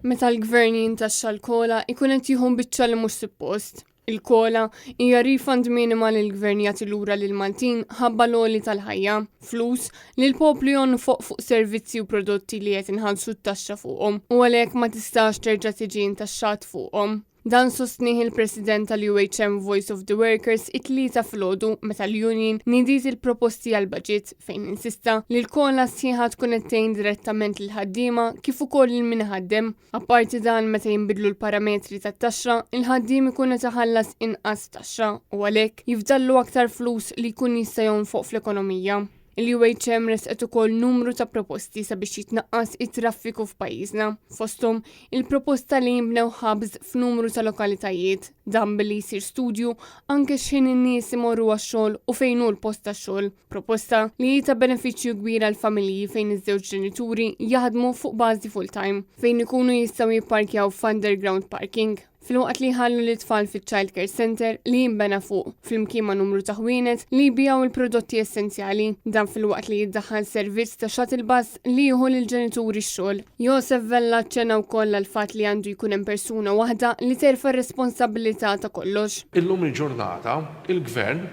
Meta l-gvern jintaxxa l-kola ikun qed jieħu biċċa li mhux suppost. Il-kola hija refund minima li l-gvern jagħti lura lil Maltin ħabba l-għoli tal-ħajja, flus li l-poplu jonnu fuq servizzi u prodotti li qed inħallsu t-taxxa fuqhom u għalhekk ma tistax terġa' tiġi intaxxat fuqhom. Dan sostnih il-President tal-UHM Voice of the Workers it-tlieta filgħodu meta l-Union nidiet il-proposti għall-budget fejn insista li l-kola sħiħa tkun qed tgħin direttament lill-ħaddiema kif ukoll lil min iħaddem. Apparti dan meta jinbidlu l-parametri tat-taxxa, il-ħaddiem ikun qed iħallas inqas taxxa u għalhekk jifdallu aktar flus li jkun jista' jonfoq fl-ekonomija. Il-UHM resqet ukoll numru ta' proposti sabiex jitnaqqas it-traffiku f'pajjiżna. Fosthom il-proposta li jinbnew hubs f'numru ta' lokalitajiet, dan billi jsir studju anke x'in in-nies imorru għax-xogħol u fejn hu l-post tax-xogħol. Proposta li ta' benefiċċju kbir għal familji fejn iż-żewġ ġenituri jaħdmu fuq bażi full-time, fejn ikunu jistgħu jipparkjaw f'underground parking. Fil-waqt li ħallu l-tfal fit-Child Care Center li jinbena fuq fl-imkien ma' numru ta' ħwienet li jbijaw il-prodotti essenzjali, dan fil-waqt li jiddaħħal servizz ta' shuttle bus li jieħu lill-ġenituri x-xogħol. Josef Vella ċċena wkoll l-fatt li għandu jkun hemm persuna waħda li terfa' r-responsabilità ta' kollox. Illum il-ġurnata il-gvern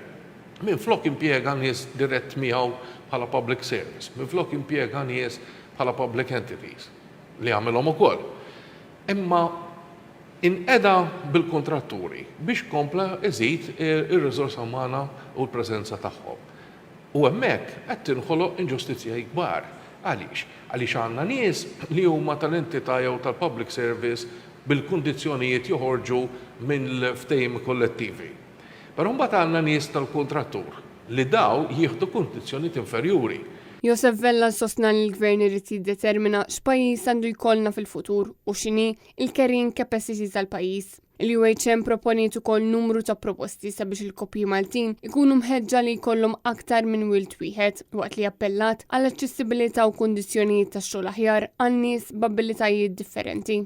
minflok impjega nies dirett miegħu bħala public service, minflok impjega nies bħala public entities li għamilhom ukoll. Imma inqeda bil-kontratturi biex kompla iżid ir-riżorsa umana u l-preżenza tagħhom. U hemmhekk qed tinħoloq inġustizzja kbar. Għaliex? Għaliex għandna nies li huma tal-entità jew tal-public service bil-kundizzjonijiet joħorġu minn l-ftehim kollettivi. Però mbagħad għandna nies tal-kontrattur li daw jieħdu kundizzjonijiet inferjuri. Josef Vella sostna li l-gvern irid jiddetermina x'pajjiż għandu jkollna fil-futur u x'inhi il-carrying capacity tal-pajjiż. Il-UHM proponiet ukoll numru ta' proposti sabiex il-koppji Maltin ikunu mħeġġa li jkollhom aktar minn wild wieħed waqt li appellat għall aċċessibilità u kundizzjonijiet tax-xogħol aħjar għan nies b'abilitajiet differenti.